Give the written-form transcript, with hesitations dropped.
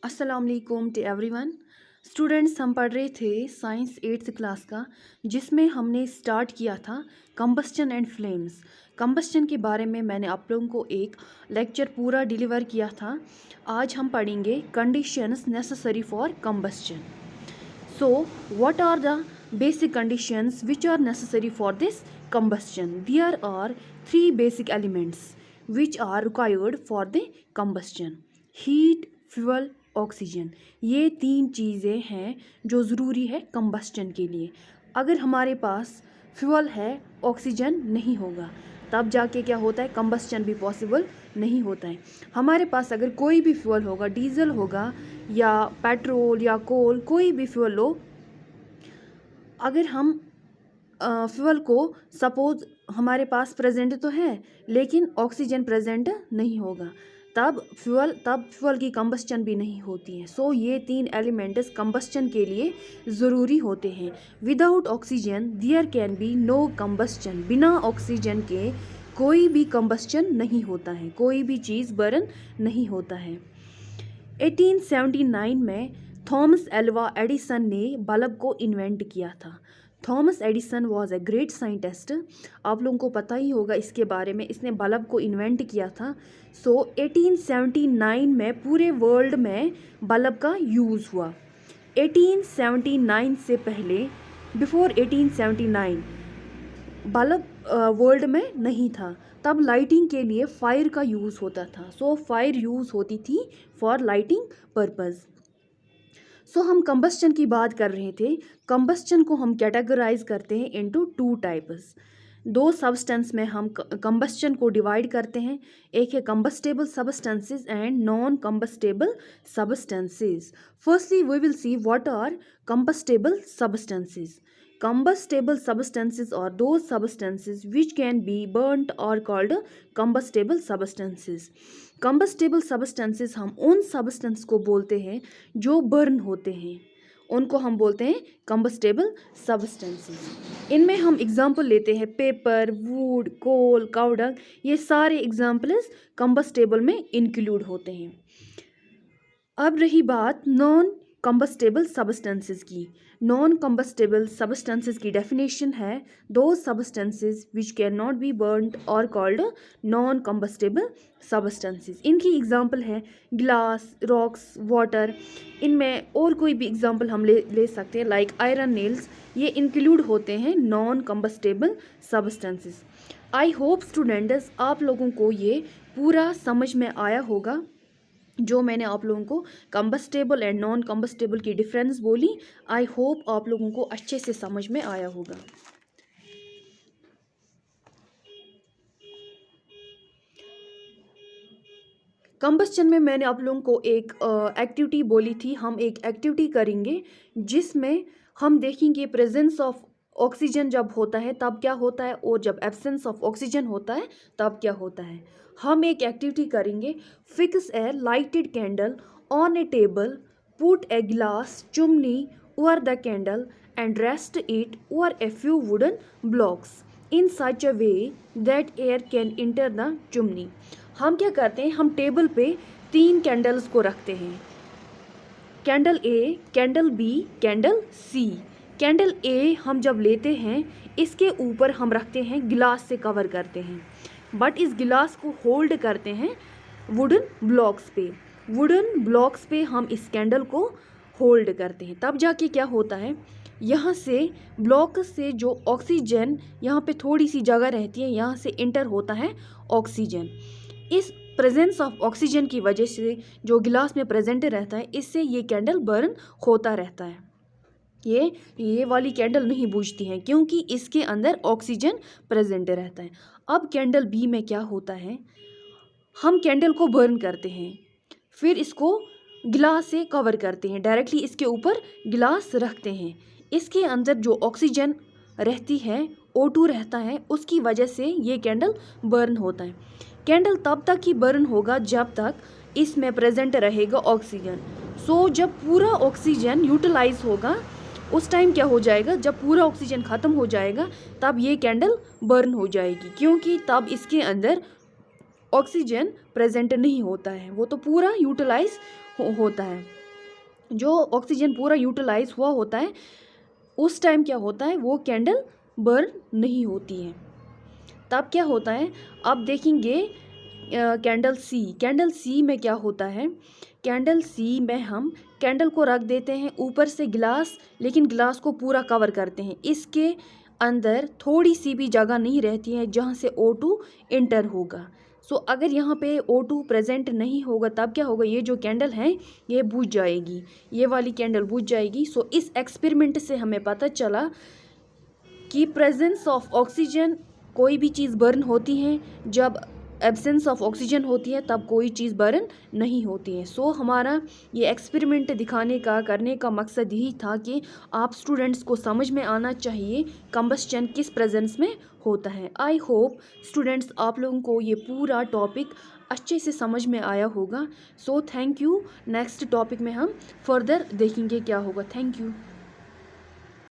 अस्सलाम वालेकुम to everyone. Students, हम पढ़ रहे थे साइंस 8th क्लास का, जिसमें हमने स्टार्ट किया था कंबस्टन एंड फ्लेम्स। कंबस्टन के बारे में मैंने आप लोगों को एक लेक्चर पूरा डिलीवर किया था। आज हम पढ़ेंगे conditions necessary for combustion. So what are the basic conditions which are necessary for this combustion? There are three basic elements which are required for the combustion: heat, fuel, oxygen. ये तीन चीज़ें हैं जो ज़रूरी है कंबस्टन के लिए। अगर हमारे पास फ्यूल है, ऑक्सीजन नहीं होगा, तब जाके क्या होता है, कंबस्टन भी पॉसिबल नहीं होता है। हमारे पास अगर कोई भी फ्यूल होगा, डीजल होगा या पेट्रोल या कोल, कोई भी फ्यूल हो, अगर हम फ्यूल को सपोज हमारे पास प्रेजेंट तो है लेकिन ऑक्सीजन प्रेजेंट नहीं होगा, तब फ्यूल की कंबस्टन भी नहीं होती है। सो ये तीन एलिमेंट्स कंबस्टन के लिए ज़रूरी होते हैं। Without oxygen there can be no combustion. बिना ऑक्सीजन के कोई भी कंबस्टन नहीं होता है, कोई भी चीज़ बर्न नहीं होता है। 1879 में थॉमस एल्वा एडिसन ने बल्ब को इन्वेंट किया था। Thomas Edison was a great scientist. आप लोगों को पता ही होगा इसके बारे में, इसने बल्ब को इन्वेंट किया था। सो 1879 में पूरे वर्ल्ड में बल्ब का यूज़ हुआ। 1879 से पहले, बिफोर 1879, बल्ब वर्ल्ड में नहीं था। तब लाइटिंग के लिए फायर का यूज़ होता था। सो फायर यूज़ होती थी फॉर लाइटिंग पर्पज़। सो हम कंबस्टन की बात कर रहे थे। कंबस्टन को हम कैटेगराइज करते हैं इनटू टू टाइप्स। दो सब्सटेंस में हम कंबस्टन को डिवाइड करते हैं। एक है combustible substances and non combustible substances. Firstly we will see what are combustible substances. Combustible substances are those substances which can be burnt or called combustible substances. Combustible substances हम उन substance को बोलते हैं जो burn होते हैं, उनको हम बोलते हैं combustible substances. इनमें हम एग्जाम्पल लेते हैं पेपर, वुड, कोल, काउडंग, ये सारे एग्जाम्पल्स combustible में इंक्लूड होते हैं। अब रही बात नॉन कंबस्टेबल सब्सटेंसेस की। नॉन कंबस्टेबल सब्सटेंसेस की डेफिनेशन है दो substances which can not be burned और कॉल्ड नॉन कंबस्टेबल सब्सटेंसेस। इनकी एग्जांपल है ग्लास, रॉक्स, वाटर। इनमें और कोई भी एग्जांपल हम ले सकते हैं, लाइक आयरन नेल्स। ये इंक्लूड होते हैं non combustible substances. I hope students आप लोगों को ये पूरा समझ में आया होगा, जो मैंने आप लोगों को कंबस्टेबल एंड नॉन कंबस्टेबल की डिफरेंस बोली। आई होप आप लोगों को अच्छे से समझ में आया होगा। कंबस्टन में मैंने आप लोगों को एक एक्टिविटी बोली थी। हम एक एक्टिविटी करेंगे जिसमें हम देखेंगे प्रेजेंस ऑफ ऑक्सीजन जब होता है तब क्या होता है, और जब एब्सेंस ऑफ ऑक्सीजन होता है तब क्या होता है। हम एक एक्टिविटी करेंगे। Fix a lighted candle on A table, put a glass chimney over the candle and rest it over a few wooden blocks in such a way that air can enter the chimney. हम क्या करते हैं, हम table पे तीन candles को रखते हैं, कैंडल ए, कैंडल बी, कैंडल सी। कैंडल ए हम जब लेते हैं, इसके ऊपर हम रखते हैं, गिलास से कवर करते हैं, बट इस गिलास को होल्ड करते हैं वुडन ब्लॉक्स पे। वुडन ब्लॉक्स पे हम इस कैंडल को होल्ड करते हैं। तब जाके क्या होता है, यहाँ से ब्लॉक से जो ऑक्सीजन, यहाँ पे थोड़ी सी जगह रहती है, यहाँ से इंटर होता है ऑक्सीजन। इस प्रेजेंस ऑफ ऑक्सीजन की वजह से जो गिलास में प्रेजेंट रहता है, इससे ये कैंडल बर्न होता रहता है। ये वाली कैंडल नहीं बुझती है क्योंकि इसके अंदर ऑक्सीजन प्रेजेंट रहता है। अब कैंडल बी में क्या होता है, हम कैंडल को बर्न करते हैं, फिर इसको गिलास से कवर करते हैं, डायरेक्टली इसके ऊपर गिलास रखते हैं। इसके अंदर जो ऑक्सीजन रहती है, O2 रहता है, उसकी वजह से ये कैंडल बर्न होता है। कैंडल तब तक ही बर्न होगा जब तक इसमें प्रेजेंट रहेगा ऑक्सीजन। सो जब पूरा ऑक्सीजन यूटिलाइज होगा, उस टाइम क्या हो जाएगा, जब पूरा ऑक्सीजन ख़त्म हो जाएगा तब ये कैंडल बर्न हो जाएगी, क्योंकि तब इसके अंदर ऑक्सीजन प्रेजेंट नहीं होता है, वो तो पूरा यूटिलाइज होता है। जो ऑक्सीजन पूरा यूटिलाइज हुआ होता है उस टाइम क्या होता है, वो कैंडल बर्न नहीं होती है। तब क्या होता है, अब देखेंगे कैंडल सी में क्या होता है। कैंडल सी में हम कैंडल को रख देते हैं ऊपर से गिलास, लेकिन गिलास को पूरा कवर करते हैं, इसके अंदर थोड़ी सी भी जगह नहीं रहती है जहाँ से O2 इंटर होगा। सो अगर यहाँ पे O2 प्रेजेंट नहीं होगा तब क्या होगा, ये जो कैंडल है ये बुझ जाएगी, ये वाली कैंडल बुझ जाएगी। सो इस एक्सपेरिमेंट से हमें पता चला कि प्रेजेंस ऑफ ऑक्सीजन कोई भी चीज़ बर्न होती है, जब एब्सेंस ऑफ ऑक्सीजन होती है तब कोई चीज़ बर्न नहीं होती है। सो हमारा ये एक्सपेरिमेंट दिखाने का करने का मकसद यही था कि आप स्टूडेंट्स को समझ में आना चाहिए कंबस्चन किस प्रेजेंस में होता है। आई होप स्टूडेंट्स आप लोगों को ये पूरा टॉपिक अच्छे से समझ में आया होगा। So thank you. Next topic में हम फर्दर देखेंगे क्या होगा। Thank you.